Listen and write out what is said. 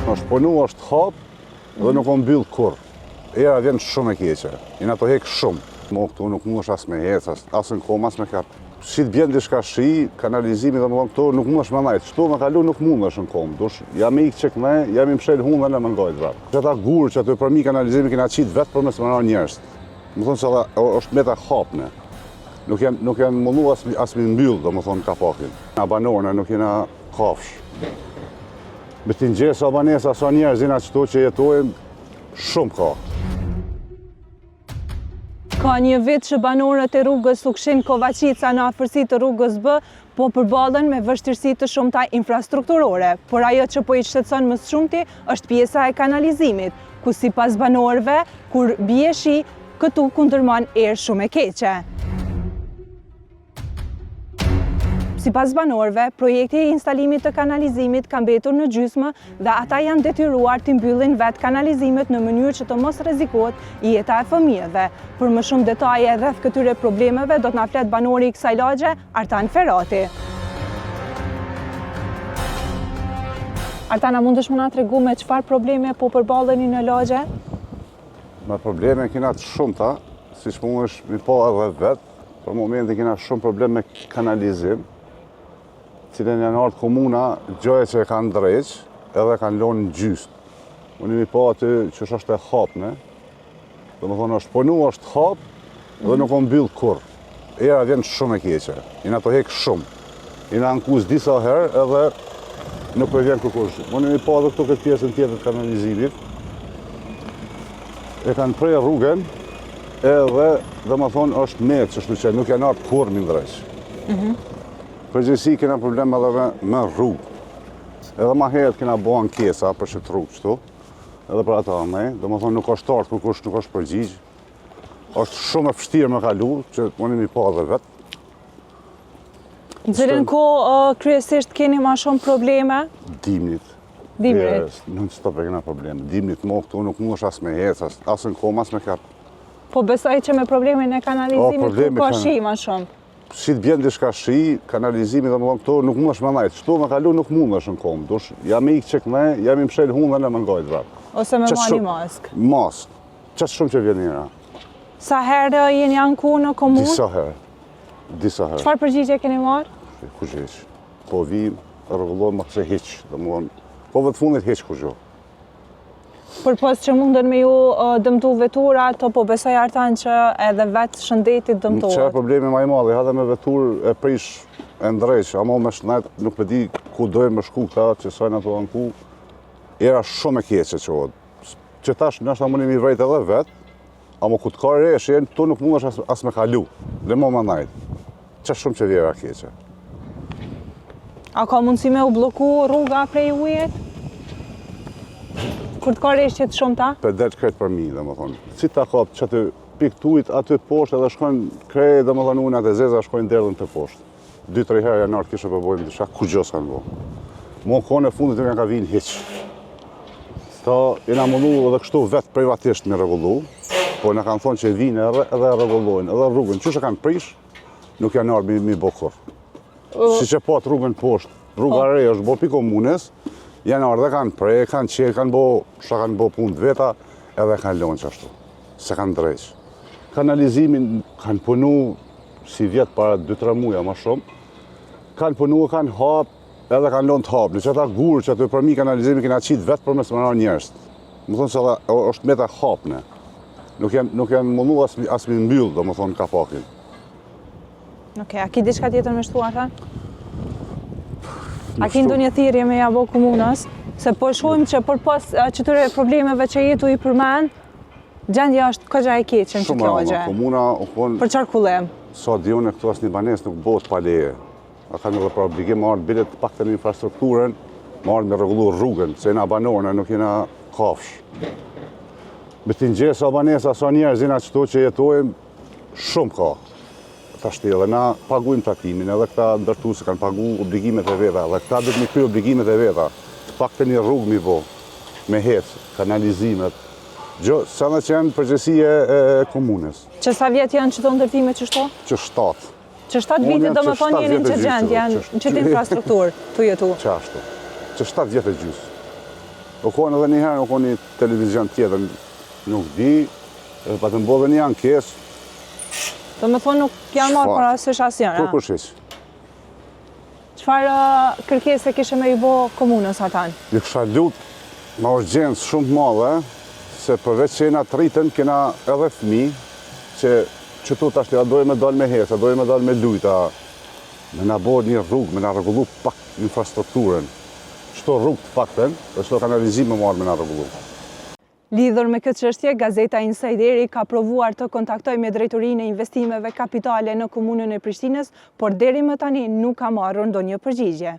Është punu, është hap dhe nuk o mbyll kur. Era vjen shumë e keqe. Jena to hek shumë. Mo këtu nuk mundesh as me hec, as në kom, as me kap. Si të bjen diçka shi, kanalizimi dhe më thonë këtu nuk mundesh me najt. Shtu me kalu nuk mundesh në kom. Dush, jam i qek me, jam i mshel hunë dhe në më ngajt vrap. Që ata gurë që aty përmi kanalizimi kena qitë vetë për mes më në njerës. Më thonë që është meta hapne. Nuk janë mundu as mi mbyll, do më thonë kapakin. Na banorëna nuk jena kafsh. Me të njësë abanesa sa njerëzina qëto që jetojmë, shumë ka. Ka një vit që banorët e rrugës Sukshin Kovačica në afërsi të rrugës B po përballen me vështirësi të shumta infrastrukturore, por ajo që po i shqetëson më së shumti është pjesa e kanalizimit, ku sipas banorëve, kur bie shi, këtu kundërman erë shumë e keqe. Sipas banorëve, projekti i instalimit të kanalizimit ka mbetur në gjysmë dhe ata janë detyruar të mbyllin vetë kanalizimet në mënyrë që të mos rrezikohet jeta e fëmijëve. Për më shumë detaje rreth këtyre problemeve do t'na flet banori i kësaj lagje, Artan Ferati. Artan, a mundesh më na tregu me çfarë probleme po përballeni në lagje? Me probleme kena të shumta, siç mundesh mi pa edhe vetë. Për momentin kena shumë probleme me kanalizim, cilën janë ardhur komuna, gjoja që e kanë dreq, edhe kanë lënë në gjysmë. Unë mi pa aty që është e hapne, dhe më thonë është punu, është hap, dhe nuk o mbyll kur. Era vjen shumë e keqe, jena to hek shumë. Jena ankus disa herë edhe nuk e vjen kërkush. Unë mi pa edhe këtu këtë pjesën tjetër të kanalizimit, e kanë prej rrugën, edhe dhe më thonë është me që shtu që nuk janë ardhur kur mi ndreq. Përgjithësi kena problem edhe me rrugë. Edhe ma herët kena bo ankesa për që të rrugë qëtu, edhe për ata me, dhe më thonë nuk është ardhur kërkush, nuk është përgjigj. është shumë e vështirë me kalu, që unë mi pa edhe vetë. Në cilën kohë kryesisht keni ma shumë probleme? Dimnit. Dimnit? Nuk stop e kena probleme. Dimnit mo këtu nuk mundesh as me hec, as në kom, as me kap. Po besoj që me problemin e kanalizimit ku ka shi ma shumë? Si të bjen diçka shi, kanalizimi dhe më thonë këto nuk mundesh me najt. Shtu me kalu nuk mundesh në kom. Dush, jam i qek me, jam i mshel hunë dhe në më ngajt vrap. Ose me mali mask? Mask. Qëtë shumë që vjen njëra. Sa herë jeni anku në komunë? Disa herë. Disa herë. Çfarë përgjigje keni marrë? Kush heq. Po vim, rregullojmë se heq. Po vetë fundit heq kush jo. Për pas që munden me ju dëmtu vetura, to po besoj Artan që edhe vetë shëndetit dëmtohet. Që e problemi ma i madhe, edhe me vetur e prish e ndrejq, ama me shnet nuk përdi ku dojnë me shku këta që sajnë ato anku. Era shumë e keqe që odë. Që tash nështë mundi mi vrejt edhe vetë, ama ku të ka resh jenë, tu nuk mundesh as me kalu, dhe mo ma najtë. Që shumë që vjera keqe. A ka mundësi me u bloku rruga prej ujit? Kur të ka reshqet shumë ta? Për delë kretë për mi, dhe më thonë. Si ta kapë që të pikë tujt aty poshtë edhe shkojnë krejë, dhe më thonë unat e zeza shkojnë derdhën të poshtë. 2-3 herë janë artë kishë përbojmë të shak, ku gjos kanë bo. Mo kone fundit të nga ka vinë hiq. Ta jena mundu edhe kështu vetë privatisht me regullu, po në kanë thonë që vinë edhe regullojnë, edhe rrugën. Qështë kanë prish, nuk janë artë mi bokur. Si që po atë rrugën poshtë, rruga re është bo pi komunes, janë ardhe kanë prej, kanë qelë, kanë bo punë të veta, edhe kanë lonë qashtu, se kanë dreq. Kanalizimin kanë punu si vjetë para 2-3 muja ma shumë, kanë punu, kanë hapë, edhe kanë lonë të hapë. Në që ata gurë që aty përmi kanalizimi kena qitë vetë për mes më nërë njerës. Më thonë që është meta hapëne. Nuk janë mundu as mi mbyllë, do më thonë kapakin. Okej, a ki diçka tjetër me shtu ata? A ki ndonjë thirrje me ja bo komunës? Se po shohim që për pas qëtyre problemeve që jetu i përmen, gjendja është këgja e keqe në qëtë lagje. Komuna u konë... Për qarë kulem? Sa dione këtu asë një banes nuk bëhet pa leje. A kanë edhe për obligim marrë bilet pak të në infrastrukturën, marrë me regullu rrugën, se jena banorëna, nuk jena kafsh. Me të njësë abanesa sa njerëzina qëto që jetojmë, shumë ka. Ta shti edhe na pagujmë takimin, edhe këta ndërtu se kanë pagu obligimet e veta, edhe këta dhëtë mi kry obligimet e veta, të pak të një rrugë mi bo, me hecë, kanalizimet, sa në që janë përgjësi e komunes. Që sa vjetë janë qëto ndërtime që shto? Që 7. Që 7 vite do më thonë jeni në që gjendë, janë në qëtë infrastrukturë të jetu? Qashtu. që 7 vjetë e gjysë. O konë edhe njëherë, o konë një televizion tjetër, nuk di, pa të mbodhe një ankesë. Do me thonë nuk janë marrë parasysh asnjëra. Kur kushis. Çfarë kërkese kishe me i bo komunës atan? Ju kësha lutë ma urgjencë shumë të madhe, se përveç që jena të rritën, kena edhe fëmi, që tu tash ja dojë me dalë me hesa, dojë me dalë me lujta, me na bërë një rrugë, me na rregullu pak infrastrukturën. Çto rrugë të fakten, dhe çto kanalizim me marrë me na rregullu. Lidhur me këtë çështje, Gazeta Insideri ka provuar të kontaktojë me Drejtorinë e Investimeve Kapitale në komunën e Prishtinës, por deri më tani nuk ka marrur ndonjë përgjigje.